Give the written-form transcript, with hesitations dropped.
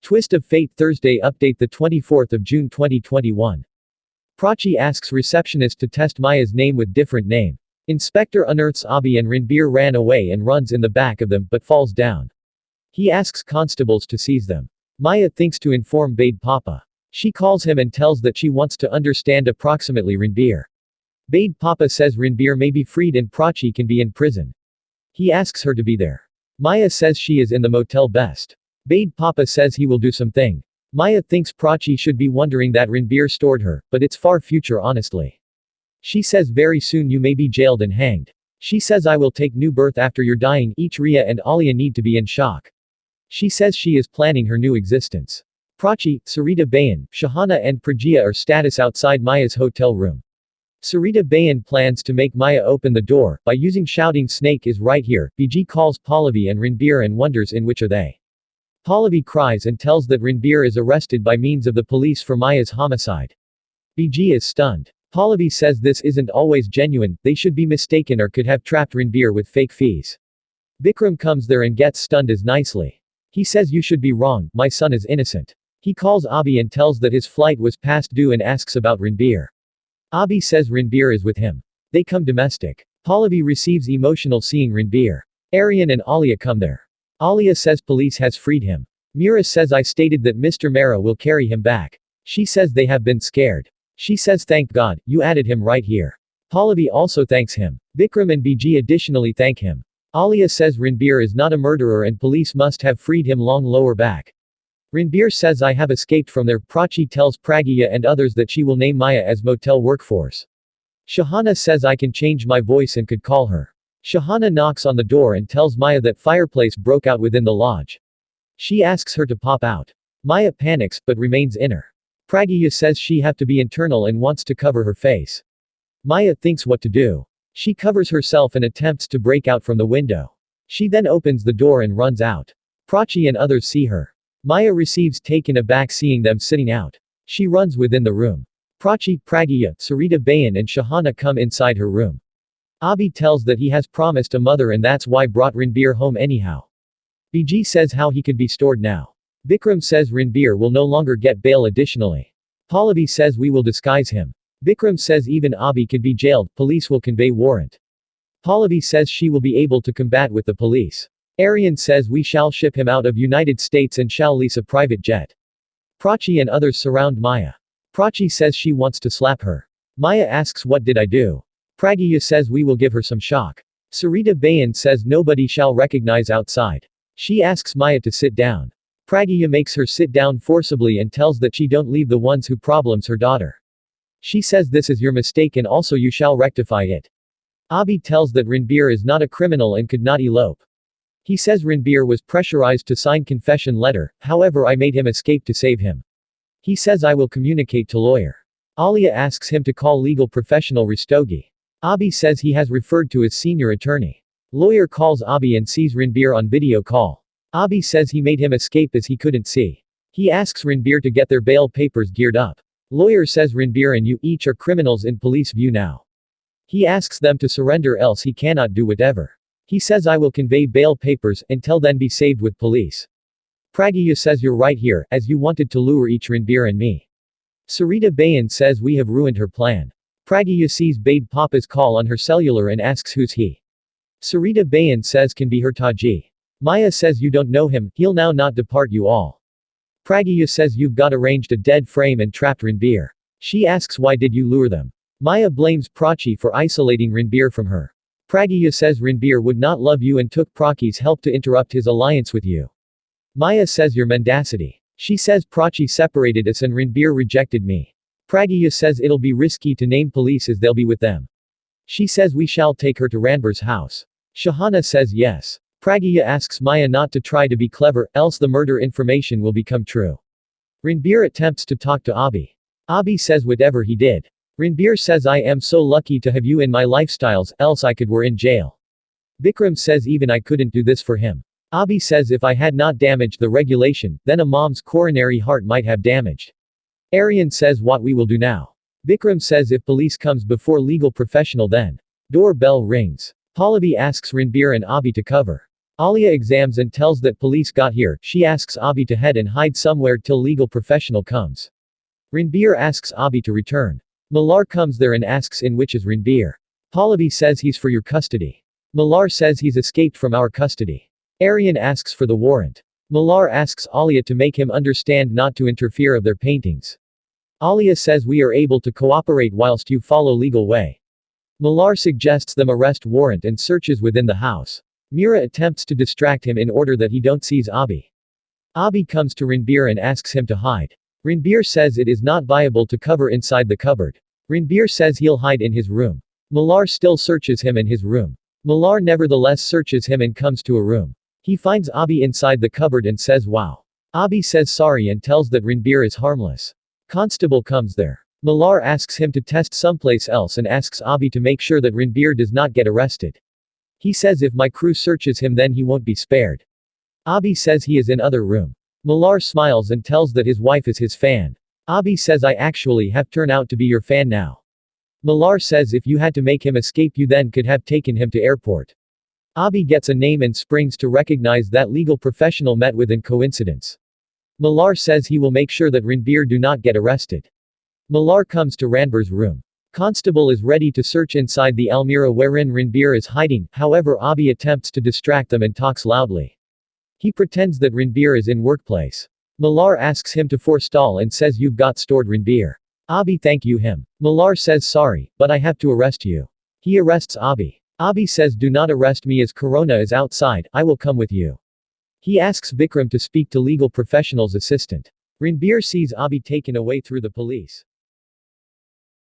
Twist of Fate Thursday update the 24th of June 2021. Prachi asks receptionist to test Maya's name with different name. Inspector unearths Abhi and Ranbir ran away and runs in the back of them but falls down. He asks constables to seize them. Maya thinks to inform Bade Papa. She calls him and tells that she wants to understand approximately Ranbir. Bade Papa says Ranbir may be freed and Prachi can be in prison. He asks her to be there. Maya says she is in the motel best. Bade Papa says he will do something. Maya thinks Prachi should be wondering that Ranbir stored her, but it's far future honestly. She says very soon you may be jailed and hanged. She says I will take new birth after you're dying. Each Riya and Alia need to be in shock. She says she is planning her new existence. Prachi, Sarita Bayan, Shahana and Pragya are status outside Maya's hotel room. Sarita Bayan plans to make Maya open the door, by using shouting snake is right here. BG calls Pallavi and Ranbir and wonders in which are they. Pallavi cries and tells that Ranbir is arrested by means of the police for Maya's homicide. BG is stunned. Pallavi says this isn't always genuine, they should be mistaken or could have trapped Ranbir with fake fees. Bikram comes there and gets stunned as nicely. He says you should be wrong, my son is innocent. He calls Abhi and tells that his flight was past due and asks about Ranbir. Abhi says Ranbir is with him. They come domestic. Pallavi receives emotional seeing Ranbir. Aryan and Alia come there. Alia says police has freed him. Mira says I stated that Mr. Mehra will carry him back. She says they have been scared. She says thank God, you added him right here. Pallavi also thanks him. Bikram and BG additionally thank him. Alia says Ranbir is not a murderer and police must have freed him long lower back. Ranbir says I have escaped from there. Prachi tells Pragya and others that she will name Maya as motel workforce. Shahana says I can change my voice and could call her. Shahana knocks on the door and tells Maya that fireplace broke out within the lodge. She asks her to pop out. Maya panics, but remains inner. Pragya says she have to be internal and wants to cover her face. Maya thinks what to do. She covers herself and attempts to break out from the window. She then opens the door and runs out. Prachi and others see her. Maya receives taken aback seeing them sitting out. She runs within the room. Prachi, Pragya, Sarita Bayan and Shahana come inside her room. Abhi tells that he has promised a mother and that's why brought Ranbir home anyhow. BG says how he could be stored now. Bikram says Ranbir will no longer get bail additionally. Pallavi says we will disguise him. Bikram says even Abhi could be jailed, police will convey warrant. Pallavi says she will be able to combat with the police. Aryan says we shall ship him out of United States and shall lease a private jet. Prachi and others surround Maya. Prachi says she wants to slap her. Maya asks what did I do? Pragya says we will give her some shock. Sarita Bayan says nobody shall recognize outside. She asks Maya to sit down. Pragya makes her sit down forcibly and tells that she don't leave the ones who problems her daughter. She says this is your mistake and also you shall rectify it. Abhi tells that Ranbir is not a criminal and could not elope. He says Ranbir was pressurized to sign confession letter, however I made him escape to save him. He says I will communicate to lawyer. Alia asks him to call legal professional Rastogi. Abhi says he has referred to his senior attorney. Lawyer calls Abhi and sees Ranbir on video call. Abhi says he made him escape as he couldn't see. He asks Ranbir to get their bail papers geared up. Lawyer says Ranbir and you each are criminals in police view now. He asks them to surrender else he cannot do whatever. He says I will convey bail papers, until then be saved with police. Pragya says you're right here, as you wanted to lure each Ranbir and me. Sarita Bayan says we have ruined her plan. Pragya sees Bade Papa's call on her cellular and asks who's he. Sarita Bayan says can be her Taji. Maya says you don't know him, he'll now not depart you all. Pragya says you've got arranged a dead frame and trapped Ranbir. She asks why did you lure them? Maya blames Prachi for isolating Ranbir from her. Pragya says Ranbir would not love you and took Prachi's help to interrupt his alliance with you. Maya says your mendacity. She says Prachi separated us and Ranbir rejected me. Pragya says it'll be risky to name police as they'll be with them. She says we shall take her to Ranbir's house. Shahana says yes. Pragya asks Maya not to try to be clever, else the murder information will become true. Ranbir attempts to talk to Abhi. Abhi says whatever he did. Ranbir says I am so lucky to have you in my lifestyles, else I were in jail. Bikram says even I couldn't do this for him. Abhi says if I had not damaged the regulation, then a mom's coronary heart might have damaged. Aryan says what we will do now. Bikram says if police comes before legal professional then. Doorbell rings. Pallavi asks Ranbir and Abhi to cover. Alia exams and tells that police got here. She asks Abi to head and hide somewhere till legal professional comes. Ranbir asks Abi to return. Malar comes there and asks in which is Ranbir. Pallavi says he's for your custody. Malar says he's escaped from our custody. Aryan asks for the warrant. Malar asks Alia to make him understand not to interfere of their paintings. Alia says we are able to cooperate whilst you follow legal way. Malar suggests them arrest warrant and searches within the house. Mira attempts to distract him in order that he don't seize Abi. Abi comes to Ranbir and asks him to hide. Ranbir says it is not viable to cover inside the cupboard. Ranbir says he'll hide in his room. Malar still searches him in his room. Malar nevertheless searches him and comes to a room. He finds Abi inside the cupboard and says wow. Abi says sorry and tells that Ranbir is harmless. Constable comes there. Malar asks him to test someplace else and asks Abi to make sure that Ranbir does not get arrested. He says if my crew searches him then he won't be spared. Abi says he is in other room. Malar smiles and tells that his wife is his fan. Abi says I actually have turned out to be your fan now. Malar says if you had to make him escape you then could have taken him to airport. Abi gets a name and springs to recognize that legal professional met with in coincidence. Malar says he will make sure that Ranbir do not get arrested. Malar comes to Ranbir's room. Constable is ready to search inside the almirah wherein Ranbir is hiding, however Abi attempts to distract them and talks loudly. He pretends that Ranbir is in workplace. Malar asks him to forestall and says you've got stored Ranbir. Abi thank you him. Malar says sorry, but I have to arrest you. He arrests Abi. Abi says do not arrest me as Corona is outside, I will come with you. He asks Vikram to speak to legal professional's assistant. Ranbir sees Abi taken away through the police.